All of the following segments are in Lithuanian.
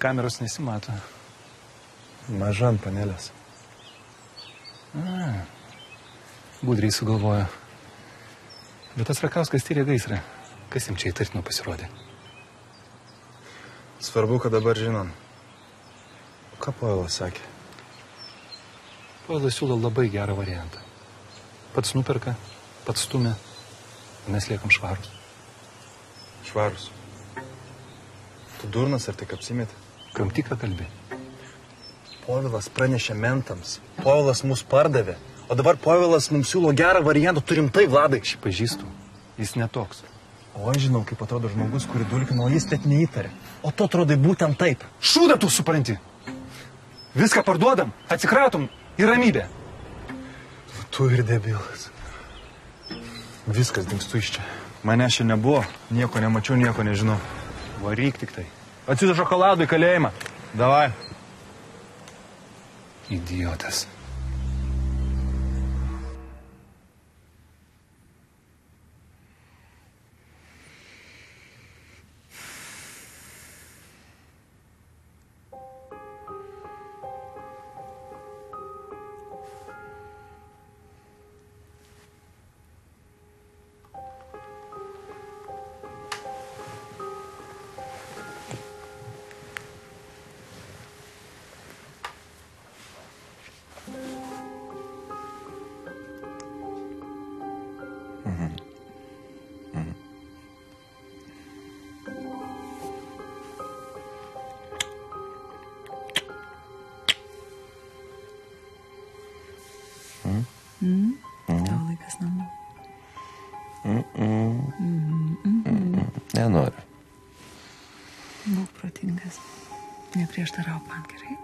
kameros nesimato. Maža ant panelės. Gudriai sugalvojo. Bet tas Rakauskas tyrė gaisrą. Kas jam čia įtartino pasirodė? Svarbu, kad dabar žinom. Ką Povilas sakė? Povilas siūlo labai gerą variantą. Pats nuperka, pats stumia, mes liekam švarus. Švarus. Tu durnas ar tik apsimeti? Kramtyką kalbi. Povilas pranešė mentams. Povilas mus pardavė. O dabar Povilas mums siūlo gerą variantą. Turim tai, Vladai. Šį pažįstu. Jis netoks. O aš žinau, kaip atrodo žmogus, kurį dulkino, jis net neįtarė. O tu atrodai būtent taip. Šūdą tu supranti. Viską parduodam, atsikratom į ramybę. Tu ir debilas. Viskas dingstu iš čia. Mane čia nebuvo. Nieko nemačiau, nieko nežinau. Varyk tik tai. Atsidu šokoladų į kalėjimą. Davai. Idiotas. Tavo laikas namų. Nenoriu. Būk protingas. Neprieštarauk man, gerai?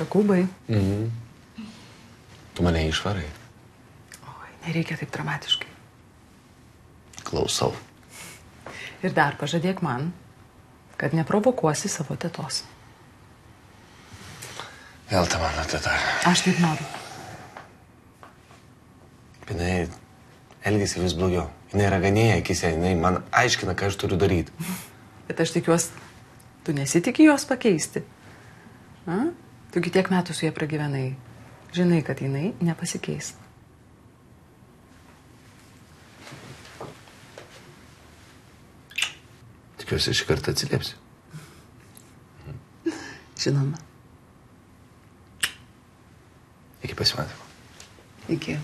Jokūbai. Tu mane išvarai. Oi, nereikia taip dramatiškai. Klausau. Ir dar pažadėk man, kad neprovokuosi savo tetos. Vėl ta mano teta. Aš taip noriu. Jinai elgiasi vis blogiau. Jinai raganėja akise, jinai man aiškina, ką aš turiu daryti. Bet aš tikiuosi, tu nesitiki jos pakeisti. Tugi tiek metų su jie pragyvenai. Žinai, kad jinai nepasikeis. Tikiuosi, šį kartą atsiliepsi. Žinoma. Iki pasimatymo. Iki.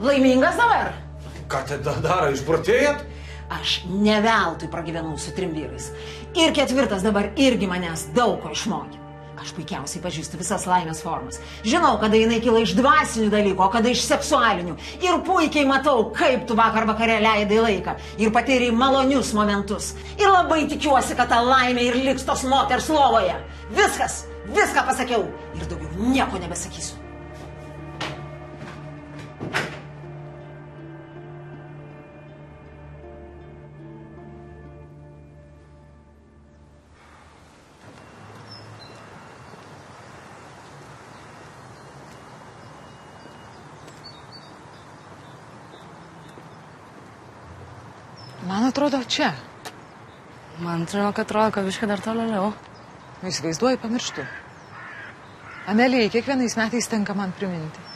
Laimingas dabar? Ką tai daro, išprotėjat? Aš ne veltui pragyvenau su 3 vyrais. Ir 4 dabar irgi manęs daug ko išmokė. Aš puikiausiai pažįstu visas laimės formas. Žinau, kada jinai kyla iš dvasinių dalykų, o kada iš seksualinių. Ir puikiai matau, kaip tu vakar vakare leidai laiką. Ir patyrei malonius momentus. Ir labai tikiuosi, kad ta laimė ir liks tos moters lovoje. Viskas, viską pasakiau. Ir daugiau nieko nebesakysiu. Man atrodo, čia. Man atrodo, kad biškai dar toliau. Įsivaizduoju, pamirštu. Amelijai kiekvienais metais tenka man priminti.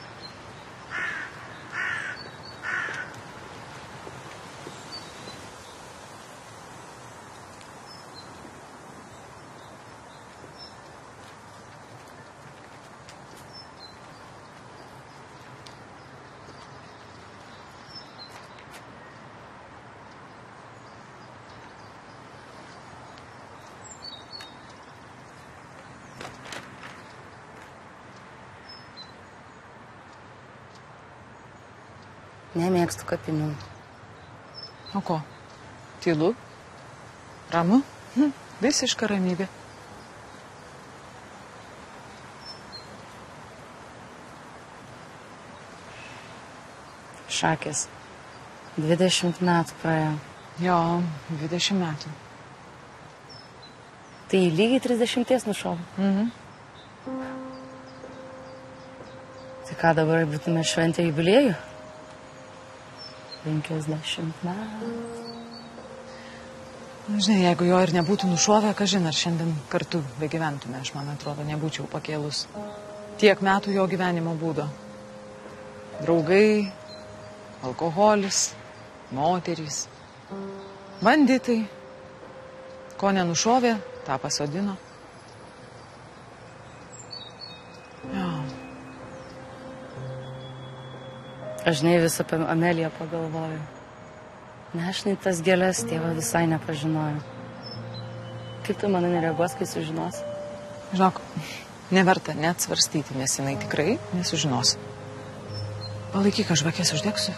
Nemėgstu kapinių. O ko? Tylu? Ramu? Visiška ramybė. Šakės. 20 metų praėjo. Jo, 20 metų. Tai lygiai 30 nušovė. Tai ką dabar būtume šventę jubiliejų? 50 metų. Žinai, jeigu jo ir nebūtų nušovę, kažin ar šiandien kartu begyventume, aš man atrodo, nebūčiau pakėlus tiek metų jo gyvenimo būdo. Draugai, alkoholis, moterys, banditai. Ko nenušovė, tą pasodino. Jo. Aš žinai vis apie Ameliją pagalvoju. Nešnai tas gėlės tėvą visai nepažinojo. Kaip tu manai nereaguos, kai sužinos? Žinok, neverta net svarstyti, nes jinai tikrai nesužinos. Palaikyk, aš žvakės uždegsiu.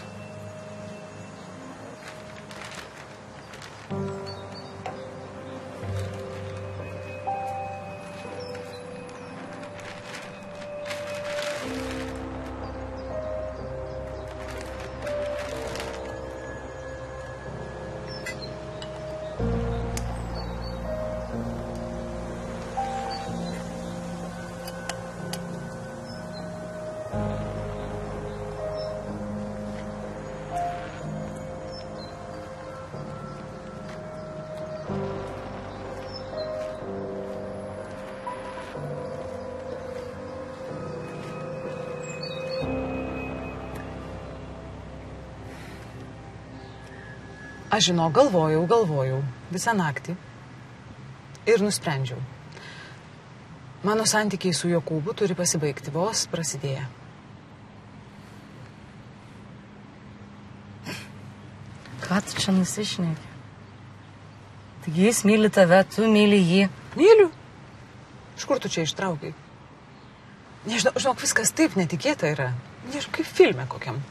Aš žinau, galvojau visą naktį ir nusprendžiau. Mano santykiai su Jokūbu turi pasibaigti vos prasidėję. Ką tu čia nusišneki? Taigi jis myli tave, tu myli jį. Myliu. Iš kur tu čia ištraukai? Nežinau, žinok, viskas taip netikėta yra. Nežinau, kaip filme kokiam.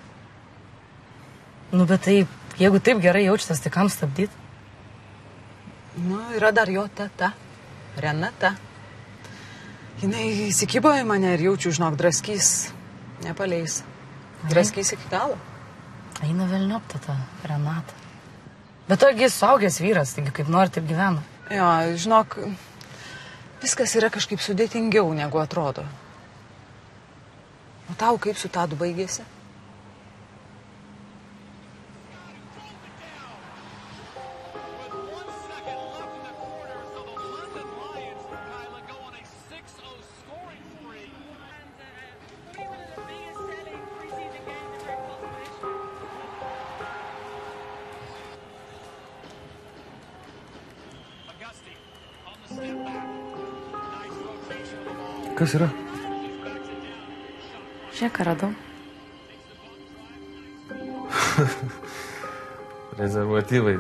Nu, bet taip, jeigu taip gerai jaučiatės, tai kam stabdyti? Nu, yra dar jo teta, Renata. Jinai įsikibo į mane ir jaučiu, žinok, draskys, nepaleis. Draskys iki galo. Eina velniop tata, Renata. Bet togi suaugęs vyras, taigi kaip nori, taip gyvena. Jo, žinok, viskas yra kažkaip sudėtingiau, negu atrodo. O tau kaip su Tadu baigėsi? Kas yra? Žiūrėk, ką radau. Rezervatyvai.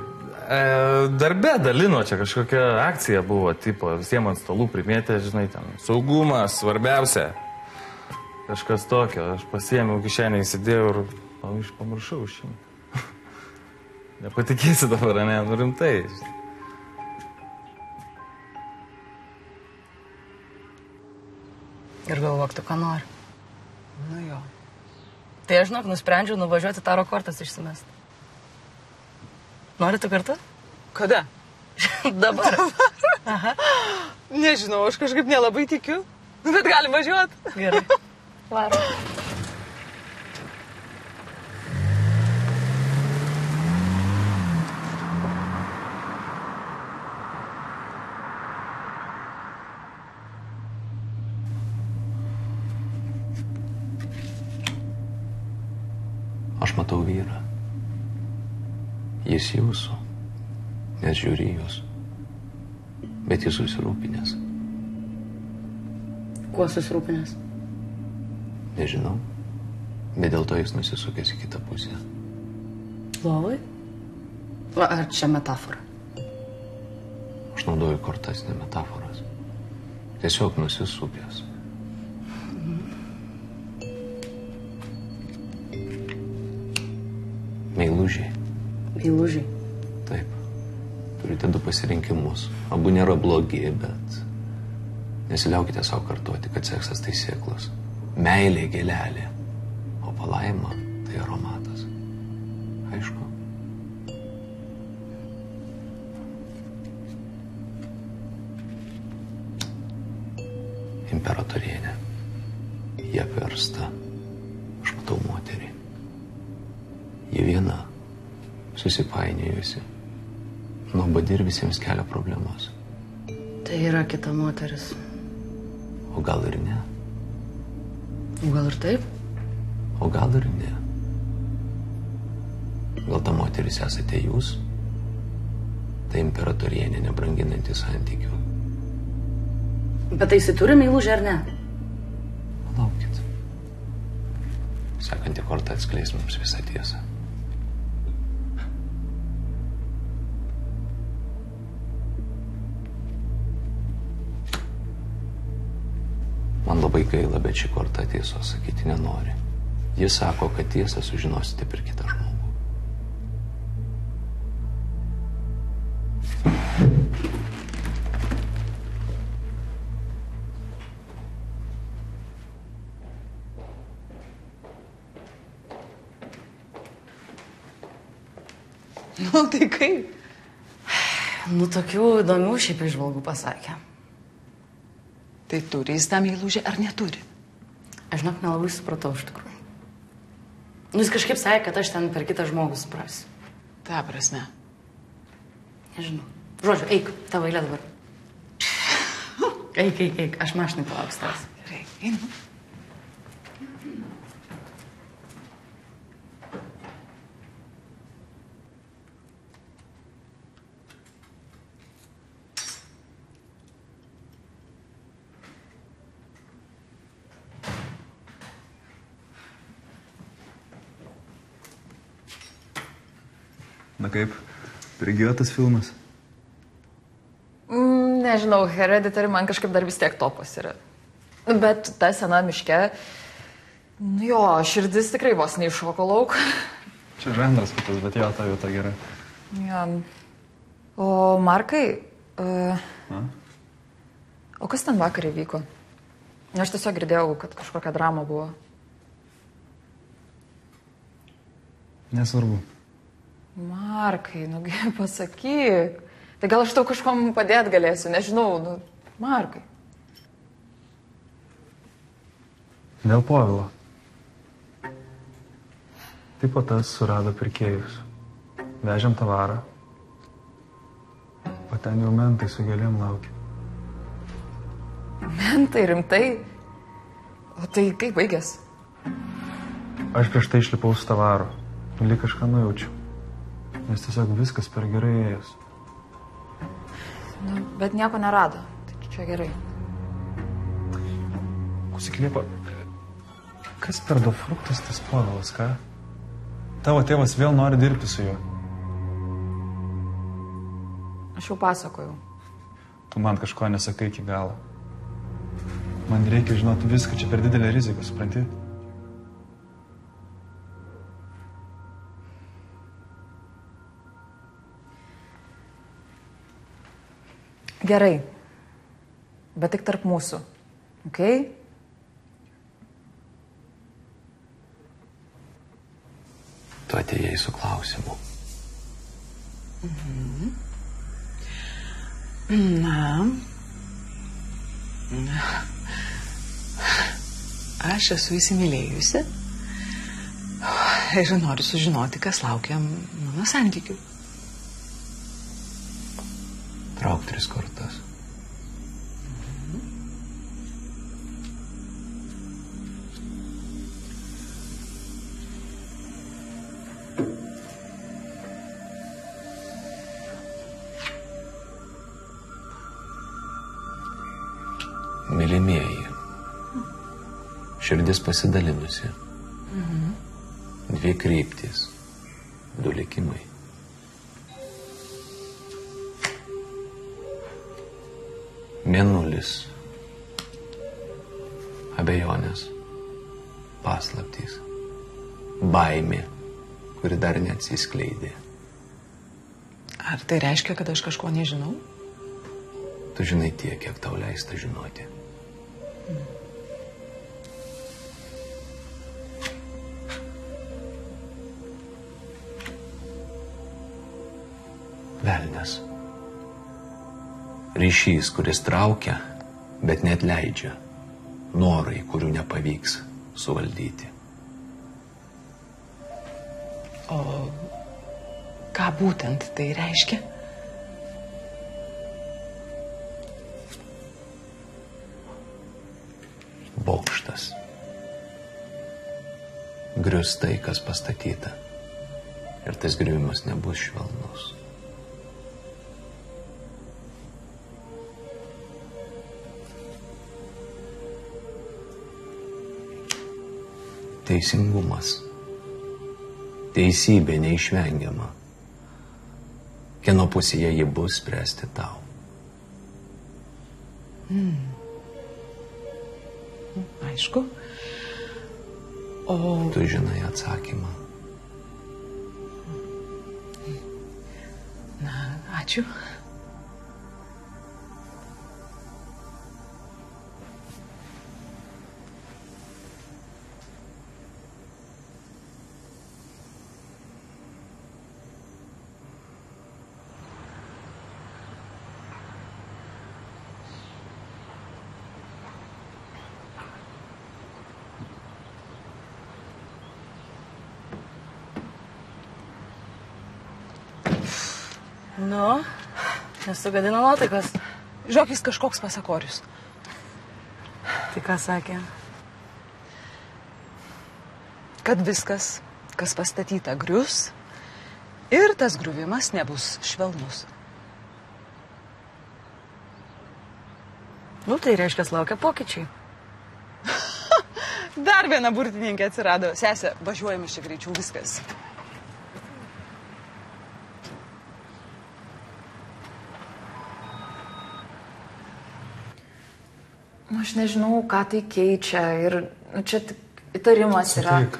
Darbe dalino, čia kažkokia akcija buvo, tipo, visiems ant stalų primėtė, žinai, ten, saugumas, svarbiausia. Kažkas tokio, aš pasiėmiau kišenę, įsidėjau ir pamiršau išimti. Nepatikėsi dabar, ne, nu rimtai. Ir galvok, tu ką nori. Nu jo. Tai aš, žinok, nusprendžiau nuvažiuoti taro kortas išsimesti. Nori tu kartu? Kada? Dabar. Aha. Nežinau, aš kažkaip nelabai tikiu, bet galim važiuoti. Gerai. Varom. Aš matau vyrą. Jis jūsų, nes žiūri jūs. Bet jis susirūpinęs. Kuo susirūpinęs? Nežinau. Bet dėl to jis nusisukęs į kitą pusę. Lovai? Ar čia metafora? Aš naudoju kortas, ne metaforas. Tiesiog nusisukęs. Meilužiai. Meilužiai. Taip. Turite du pasirinkimus. Abu nėra blogi, bet nesiliaukite savo kartuoti, kad seksas tai sėklos. Meilė gėlelė, o palaima tai aromatas. Aišku. Imperatorienė. Jie apversta. Aš matau moterį. Ji viena, susipainiojusi. Nuobodi ir visiems kelia problemas. Tai yra kita moteris. O gal ir ne? O gal ir taip? O gal ir ne? Gal ta moteris esate jūs? Tai imperatorienė nebranginanti santykių. Bet tai jisai turi meilužę ar ne? Laukit. Sekanti korta atskleis mums visą tiesą. Man labai gaila, bet ši korta tiesos sakyti nenori. Jis sako, kad tiesą sužinosite per kitą žmogų. Nu, tai kaip? Nu, tokių įdomių šiaip įžvalgų pasakė. Tai turi jis tą meilužę ar neturi? Aš žinok, nelabai supratau iš tikrųjų. Nu, jis kažkaip sakė, kad aš ten per kitą žmogų suprasiu. Ta prasme. Nežinau. Žodžiu, eik, tavo eilė dabar. Eik, aš mašinai palauksiu tavęs. Gerai, einu. Na kaip, prigijo tas filmas? Nežinau, Hereditary man kažkaip dar vis tiek topas yra. Bet ta sena miške, nu jo, širdis tikrai vos neiššoko lauk. Čia žanras kitas, bet jo, ta vieta gera. Ja. O Markai, o kas ten vakar įvyko? Aš tiesiog girdėjau, kad kažkokia drama buvo. Nesvarbu. Markai, nugi pasakyk. Tai gal aš tau kažkom padėt galėsiu, nežinau, nu, Markai. Dėl Povilo. Taip pat tas surado pirkėjus. Vežėm tavarą. O ten jau mentai su gėlėm laukia. Mentai, rimtai? O tai kaip baigės? Aš prieš tai išlipau su tavaru. Lyg kažką nujaučiu. Nes tiesiog viskas per gerai ėjus. Nu, bet nieko nerado. Tai čia gerai. Klausyk, Liepa, kas per dofruktas tas Povilas, ką? Tavo tėvas vėl nori dirbti su juo. Aš jau pasakojau. Tu man kažko nesakai iki galo. Man reikia žinoti viską, čia per didelė rizika, supranti? Gerai. Bet tik tarp mūsų. Okei? Tu atėjai su klausimu. Na. Aš esu įsimylėjusi ir noriu sužinoti, kas laukia mano santykių. Trauk 3 kartas. Mylimieji. Širdis pasidalinusi. Dvi kryptys. Du likimai. Mėnulis. Abejonės. Paslaptys. Baimė, kuri dar neatsiskleidė. Ar tai reiškia, kad aš kažko nežinau? Tu žinai tiek, kiek tau leista žinoti. Velnias. Ryšys, kuris traukia, bet net leidžia. Norai, kurių nepavyks suvaldyti. O ką būtent tai reiškia? Bokštas. Grius tai, kas pastatyta. Ir tas griuvimas nebus švelnus. Teisingumas. Teisybė neišvengiama. Kieno pusėje ji bus, spręsti tau. Aišku. O... Tu žinai atsakymą. Na, ačiū. Nu, nesugadino nuotaikas. Žiokis kažkoks pasakorius. Tai ką sakė? Kad viskas, kas pastatyta, grius ir tas griuvimas nebus švelnus. Nu, tai reiškia, laukia pokyčiai. Dar viena burtininkė atsirado. Sesė, važiuojame šiek greičiau, viskas. Nu, aš nežinau, ką tai keičia ir čia tik įtarimas yra. Sutik.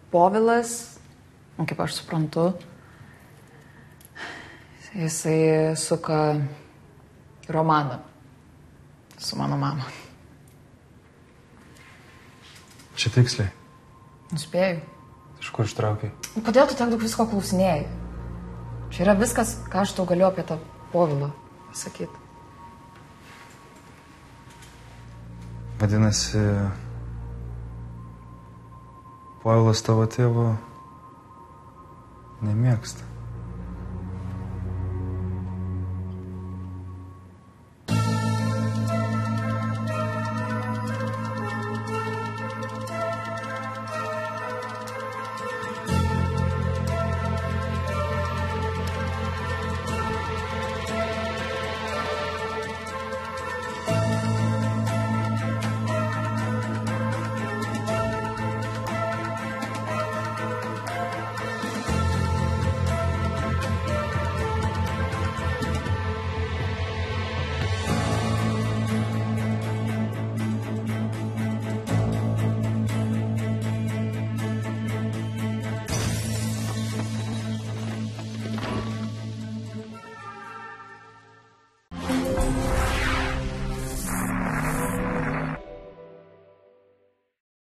Povilas, kaip aš suprantu, jisai suka romaną su mano mama. Čia tiksliai. Nuspėjau. Iš kur ištraukiai? Kodėl tu tiek daug visko klausinėjai? Čia yra viskas, ką aš tau galiu apie tą Povilą pasakyti. Vadinasi, Povilas tavo tėvo nemėgsta.